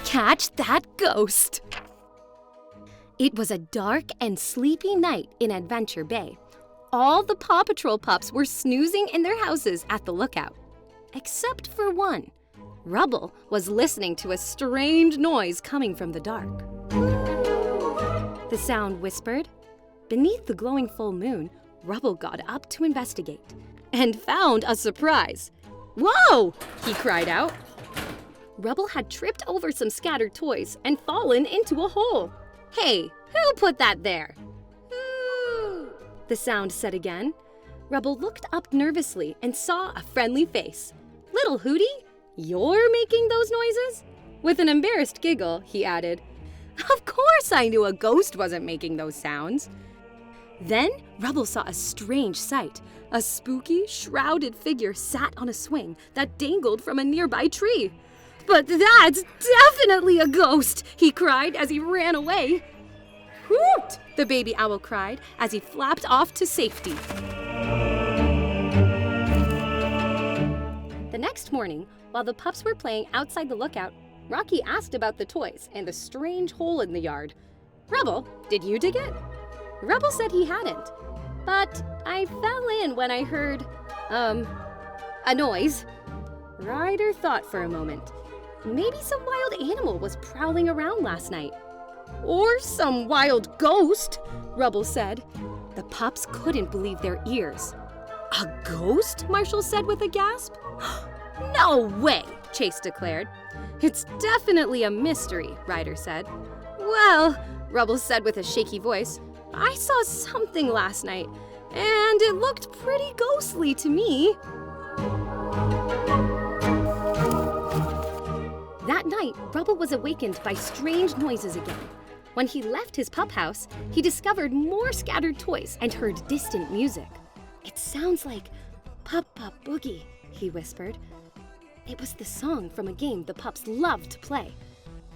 catch that ghost. It was a dark and sleepy night in Adventure Bay. All the PAW Patrol pups were snoozing in their houses at the lookout, except for one. Rubble was listening to a strange noise coming from the dark. The sound whispered. Beneath the glowing full moon, Rubble got up to investigate and found a surprise. "Whoa!" he cried out. Rubble had tripped over some scattered toys and fallen into a hole. "Hey, who put that there?" "Ooh," the sound said again. Rubble looked up nervously and saw a friendly face. "Little Hootie, you're making those noises?" With an embarrassed giggle, he added, "Of course I knew a ghost wasn't making those sounds." Then Rubble saw a strange sight. A spooky, shrouded figure sat on a swing that dangled from a nearby tree. "But that's definitely a ghost!" he cried as he ran away. "Hoot!" the baby owl cried as he flapped off to safety. The next morning, while the pups were playing outside the lookout, Rocky asked about the toys and the strange hole in the yard. "Rubble, did you dig it?" Rubble said he hadn't. "But I fell in when I heard, a noise." Ryder thought for a moment. Maybe some wild animal was prowling around last night. "Or some wild ghost," Rubble said. The pups couldn't believe their ears. "A ghost?" Marshall said with a gasp. "No way," Chase declared. "It's definitely a mystery," Ryder said. "Well," Rubble said with a shaky voice, "I saw something last night, and it looked pretty ghostly to me." That night, Rubble was awakened by strange noises again. When he left his pup house, he discovered more scattered toys and heard distant music. "It sounds like Pup Pup Boogie," he whispered. It was the song from a game the pups loved to play.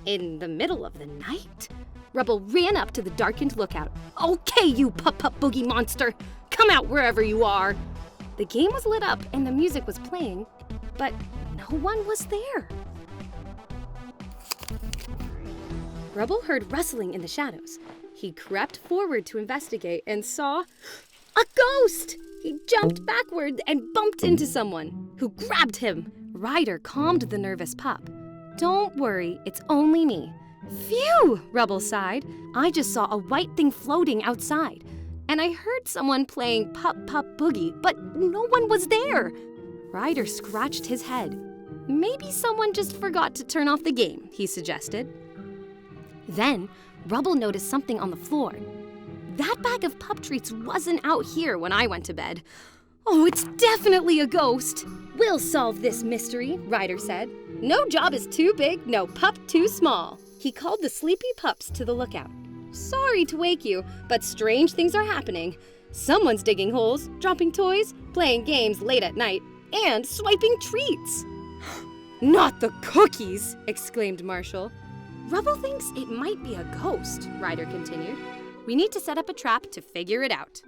In the middle of the night, Rubble ran up to the darkened lookout. "Okay, you Pup Pup Boogie monster! Come out wherever you are!" The game was lit up and the music was playing, but no one was there. Rubble heard rustling in the shadows. He crept forward to investigate and saw a ghost! He jumped backward and bumped into someone, who grabbed him. Ryder calmed the nervous pup. "Don't worry, it's only me." "Phew!" Rubble sighed. "I just saw a white thing floating outside, and I heard someone playing Pup Pup Boogie, but no one was there." Ryder scratched his head. "Maybe someone just forgot to turn off the game," he suggested. Then, Rubble noticed something on the floor. "That bag of pup treats wasn't out here when I went to bed. Oh, it's definitely a ghost." "We'll solve this mystery," Ryder said. "No job is too big, no pup too small." He called the sleepy pups to the lookout. "Sorry to wake you, but strange things are happening. Someone's digging holes, dropping toys, playing games late at night, and swiping treats." "Not the cookies!" exclaimed Marshall. "Rubble thinks it might be a ghost," Ryder continued. "We need to set up a trap to figure it out."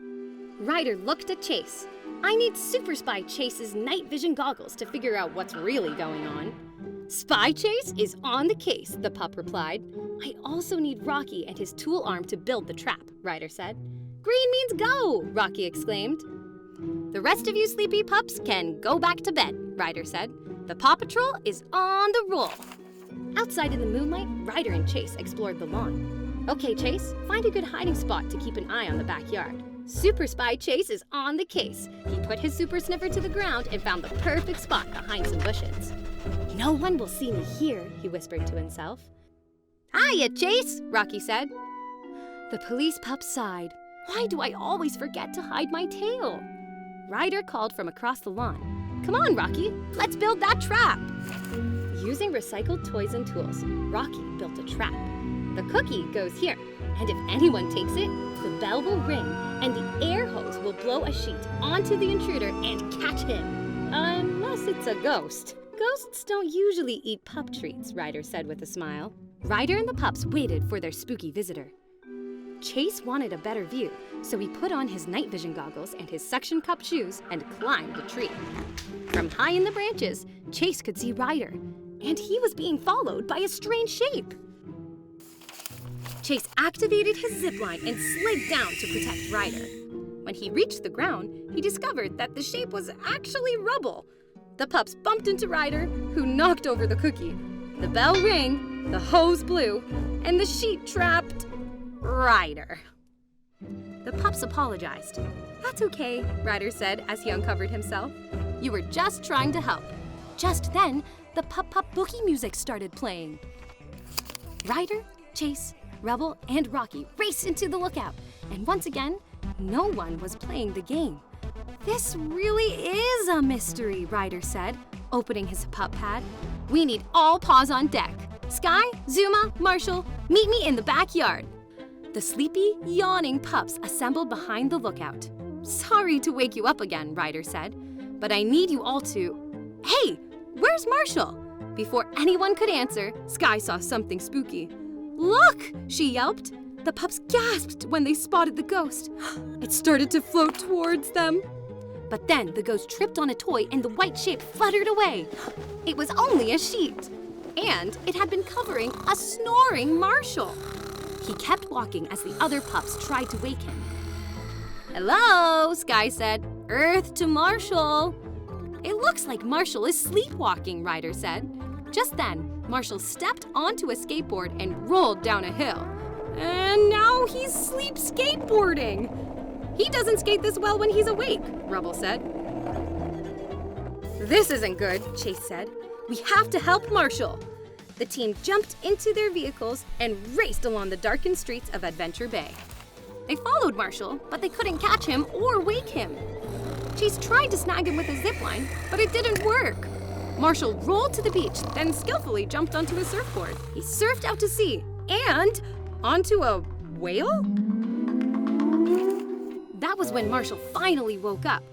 Ryder looked at Chase. "I need Super Spy Chase's night vision goggles to figure out what's really going on." "Spy Chase is on the case," the pup replied. "I also need Rocky and his tool arm to build the trap," Ryder said. "Green means go!" Rocky exclaimed. "The rest of you sleepy pups can go back to bed," Ryder said. "The PAW Patrol is on the roll." Outside in the moonlight, Ryder and Chase explored the lawn. "Okay, Chase, find a good hiding spot to keep an eye on the backyard." Super Spy Chase is on the case. He put his super sniffer to the ground and found the perfect spot behind some bushes. "No one will see me here," he whispered to himself. "Hiya, Chase," Rocky said. The police pup sighed. "Why do I always forget to hide my tail?" Ryder called from across the lawn. "Come on, Rocky, let's build that trap." Using recycled toys and tools, Rocky built a trap. The cookie goes here, and if anyone takes it, the bell will ring, and the air hose will blow a sheet onto the intruder and catch him. Unless it's a ghost. "Ghosts don't usually eat pup treats," Ryder said with a smile. Ryder and the pups waited for their spooky visitor. Chase wanted a better view, so he put on his night vision goggles and his suction cup shoes and climbed the tree. From high in the branches, Chase could see Ryder, and he was being followed by a strange shape. Chase activated his zipline and slid down to protect Ryder. When he reached the ground, he discovered that the shape was actually Rubble. The pups bumped into Ryder, who knocked over the cookie. The bell rang, the hose blew, and the sheet trapped Ryder. The pups apologized. "That's okay," Ryder said as he uncovered himself. "You were just trying to help." Just then, the pup boogie music started playing. Ryder, Chase, Rubble, and Rocky raced into the lookout, and once again, no one was playing the game. "This really is a mystery," Ryder said, opening his pup pad. "We need all paws on deck. Sky, Zuma, Marshall, meet me in the backyard." The sleepy, yawning pups assembled behind the lookout. "Sorry to wake you up again," Ryder said, "but I need you all to—" "Hey, where's Marshall?" Before anyone could answer, Sky saw something spooky. "Look!" she yelped. The pups gasped when they spotted the ghost. It started to float towards them. But then the ghost tripped on a toy and the white shape fluttered away. It was only a sheet, and it had been covering a snoring Marshall. He kept walking as the other pups tried to wake him. "Hello," Sky said. "Earth to Marshall." "It looks like Marshall is sleepwalking," Ryder said. Just then, Marshall stepped onto a skateboard and rolled down a hill. And now he's sleep skateboarding. "He doesn't skate this well when he's awake," Rubble said. "This isn't good," Chase said. "We have to help Marshall." The team jumped into their vehicles and raced along the darkened streets of Adventure Bay. They followed Marshall, but they couldn't catch him or wake him. Chase tried to snag him with a zipline, but it didn't work. Marshall rolled to the beach, then skillfully jumped onto a surfboard. He surfed out to sea and onto a whale? That was when Marshall finally woke up.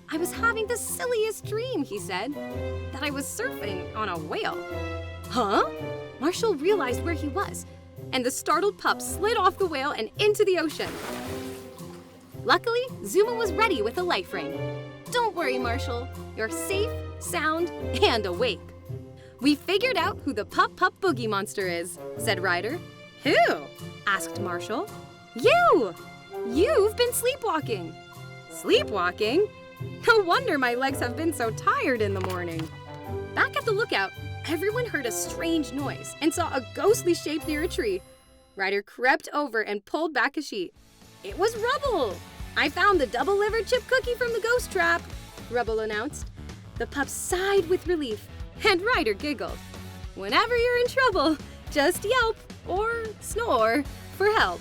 "I was having the silliest dream," he said, "that I was surfing on a whale." "Huh?" Marshall realized where he was, and the startled pup slid off the whale and into the ocean. Luckily, Zuma was ready with a life ring. "Don't worry, Marshall. You're safe, sound, and awake." "We figured out who the pup boogie monster is," said Ryder. "Who?" asked Marshall. "You! You've been sleepwalking." "Sleepwalking? No wonder my legs have been so tired in the morning." Back at the lookout, everyone heard a strange noise and saw a ghostly shape near a tree. Ryder crept over and pulled back a sheet. "It was Rubble! I found the double-livered chip cookie from the ghost trap," Rubble announced. The pups sighed with relief, and Ryder giggled. "Whenever you're in trouble, just yelp or snore for help."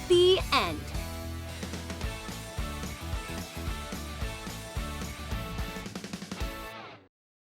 The end.